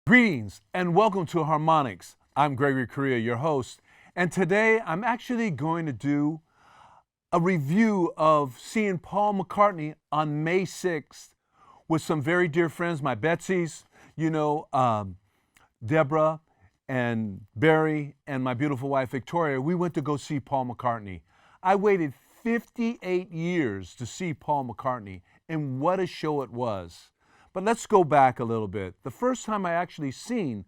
Greetings and welcome to Harmonics. I'm Gregory Correa, your host, and today I'm actually going to do a review of seeing Paul McCartney on May 6th with some very dear friends, my Betsies, Deborah and Barry and my beautiful wife Victoria. We went to go see Paul McCartney. I waited 58 years to see Paul McCartney, and what a show it was. But let's go back a little bit. The first time I actually seen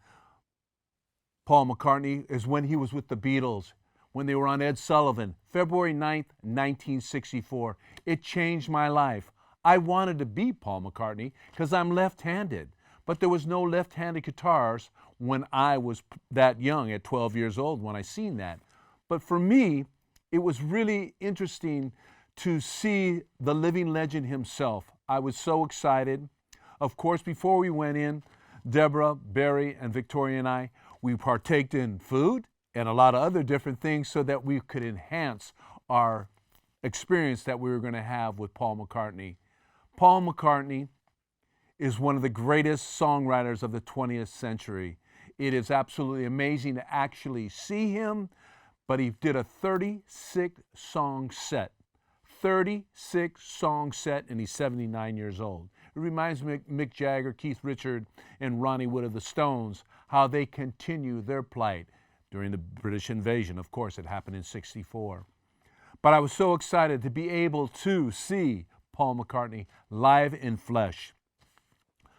Paul McCartney is when he was with the Beatles, when they were on Ed Sullivan, February 9th, 1964. It changed my life. I wanted to be Paul McCartney because I'm left-handed, but there was no left-handed guitars when I was that young at 12 years old when I seen that. But for me, it was really interesting to see the living legend himself. I was so excited. Of course, before we went in, Deborah, Barry, and Victoria and I, we partaked in food and a lot of other different things so that we could enhance our experience that we were going to have with Paul McCartney. Paul McCartney is one of the greatest songwriters of the 20th century. It is absolutely amazing to actually see him, but he did a 36-song set. 36-song set, and he's 79 years old. It reminds me of Mick Jagger, Keith Richards, and Ronnie Wood of the Stones, how they continue their plight during the British invasion. Of course, it happened in '64. But I was so excited to be able to see Paul McCartney live in flesh.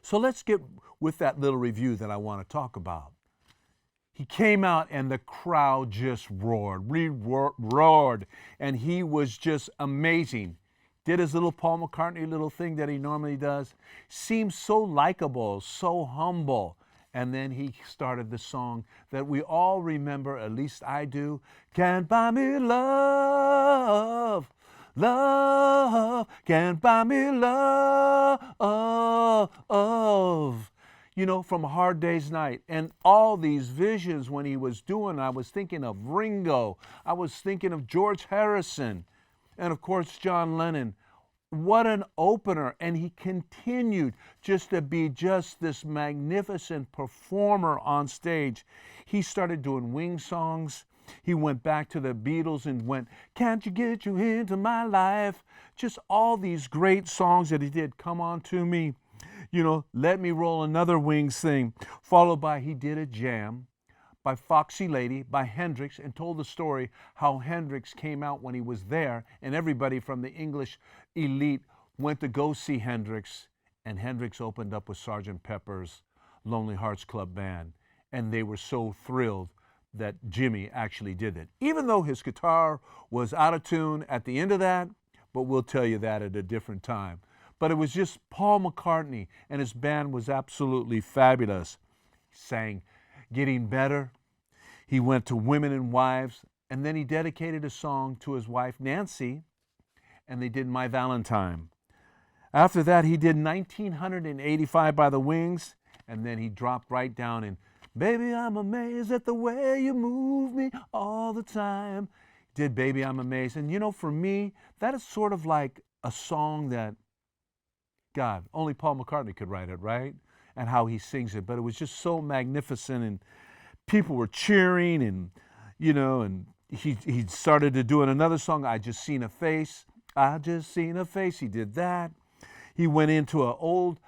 So let's get with that little review that I want to talk about. He came out and the crowd just roared, roared, and he was just amazing. Did his little Paul McCartney little thing that he normally does. Seemed so likable, so humble. And then he started the song that we all remember, at least I do. Can't buy me love, love, can't buy me love. From A Hard Day's Night. And all these visions when he was doing, I was thinking of Ringo. I was thinking of George Harrison. And of course, John Lennon. What an opener. And he continued just to be just this magnificent performer on stage. He started doing Wing songs. He went back to the Beatles and went, Can't You Get You Into My Life? Just all these great songs that he did. Come On To Me. Let Me Roll Another Wings thing. Followed by he did a jam by Foxy Lady, by Hendrix, and told the story how Hendrix came out when he was there, and everybody from the English elite went to go see Hendrix, and Hendrix opened up with Sgt. Pepper's Lonely Hearts Club Band, and they were so thrilled that Jimmy actually did it. Even though his guitar was out of tune at the end of that, but we'll tell you that at a different time. But it was just Paul McCartney, and his band was absolutely fabulous. He sang Getting Better. He went to Women and Wives, and then he dedicated a song to his wife, Nancy, and they did My Valentine. After that, he did 1985 by the Wings, and then he dropped right down in Baby, I'm amazed at the way you move me all the time. Did Baby, I'm Amazed. And for me, that is sort of like a song that, God, only Paul McCartney could write it, right? And how he sings it. But it was just so magnificent, and people were cheering, and and he started to doing another song, I Just Seen a Face. I Just Seen a Face. He did that. He went into an old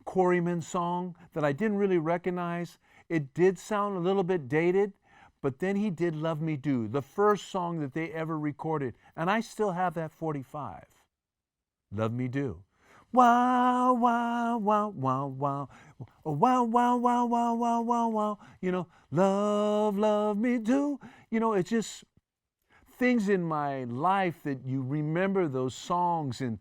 Quarrymen song that I didn't really recognize. It did sound a little bit dated, but then he did Love Me Do, the first song that they ever recorded. And I still have that 45. Love Me Do. Wow, wow, wow, wow, wow. Wow, wow, wow, wow, wow, wow, wow. Love me do. It's just things in my life that you remember those songs and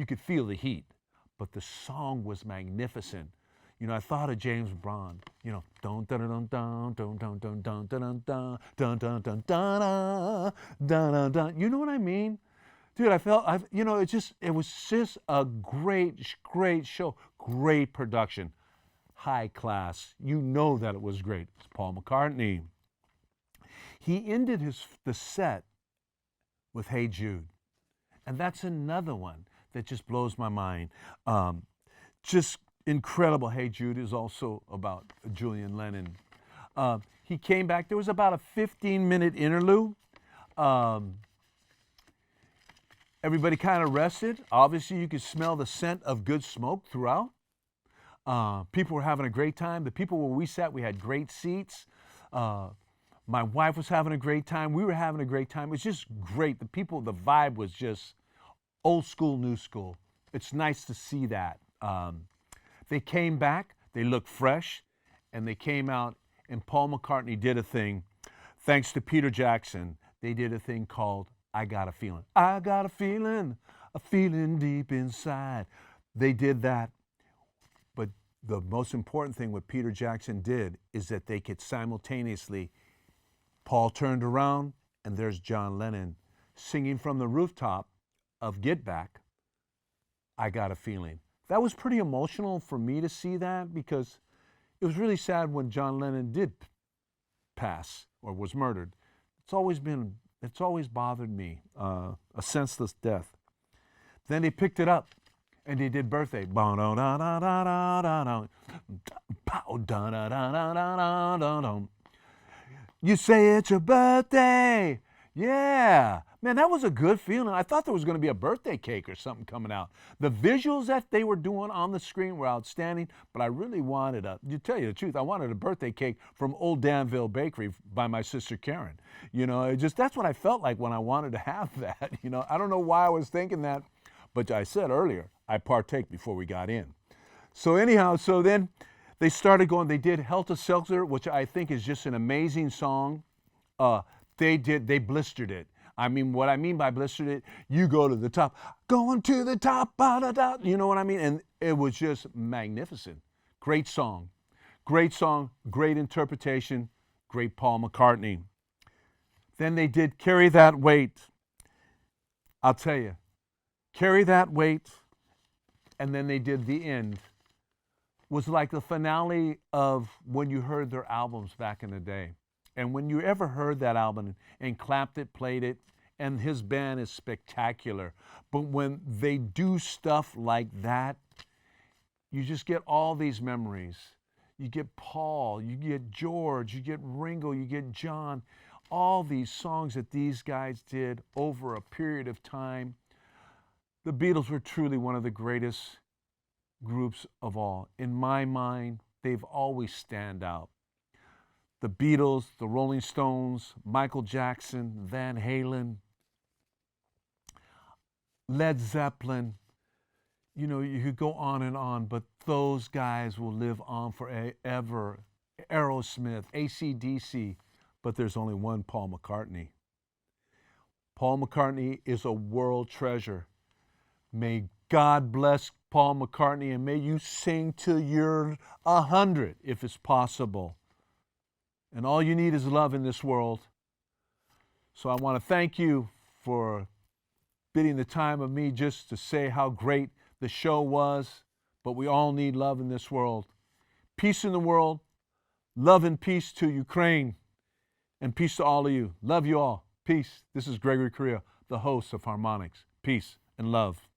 You could feel the heat, but the song was magnificent. You know, I thought of James Bond. You know, dun dun dun dun dun dun dun dun dun dun dun dun dun dun dun dun. You know what I mean? Dude, it was just a great show. Great production. High class. You know that it was great. It's Paul McCartney. He ended the set with Hey Jude. And that's another one that just blows my mind. Just incredible. Hey Jude is also about Julian Lennon. He came back. There was about a 15-minute interlude. Everybody kind of rested. Obviously, you could smell the scent of good smoke throughout. People were having a great time. The people where we sat, we had great seats. My wife was having a great time. We were having a great time. It was just great. The vibe was just old school, new school. It's nice to see that. They came back. They looked fresh. And they came out, and Paul McCartney did a thing. Thanks to Peter Jackson, they did a thing called I Got a Feeling. I got a feeling deep inside. They did that. But the most important thing what Peter Jackson did is that they could simultaneously, Paul turned around and there's John Lennon singing from the rooftop of Get Back, I Got a Feeling. That was pretty emotional for me to see that because it was really sad when John Lennon did pass or was murdered. It's always bothered me, a senseless death. Then they picked it up and they did Birthday. You say it's your birthday. Yeah. Man, that was a good feeling. I thought there was going to be a birthday cake or something coming out. The visuals that they were doing on the screen were outstanding, but I really wanted to tell you the truth, I wanted a birthday cake from Old Danville Bakery by my sister Karen. You know, that's what I felt like when I wanted to have that. You know, I don't know why I was thinking that, but I said earlier, I partake before we got in. So anyhow, so then they started going, they did Helter Skelter, which I think is just an amazing song. They blistered it. I mean, what I mean by blistered it, you go to the top, going to the top, you know what I mean? And it was just magnificent. Great song, great interpretation, great Paul McCartney. Then they did Carry That Weight. I'll tell you, Carry That Weight, and then they did The End. Was like the finale of when you heard their albums back in the day. And when you ever heard that album and clapped it, played it, and his band is spectacular. But when they do stuff like that, you just get all these memories. You get Paul, you get George, you get Ringo, you get John. All these songs that these guys did over a period of time. The Beatles were truly one of the greatest groups of all. In my mind, they've always stand out. The Beatles, the Rolling Stones, Michael Jackson, Van Halen, Led Zeppelin. You know, you could go on, but those guys will live on forever. Aerosmith, AC/DC, but there's only one Paul McCartney. Paul McCartney is a world treasure. May God bless Paul McCartney, and may you sing till you're 100 if it's possible. And all you need is love in this world. So I want to thank you for bidding the time of me just to say how great the show was. But we all need love in this world. Peace in the world. Love and peace to Ukraine. And peace to all of you. Love you all. Peace. This is Gregory Correa, the host of Harmonics. Peace and love.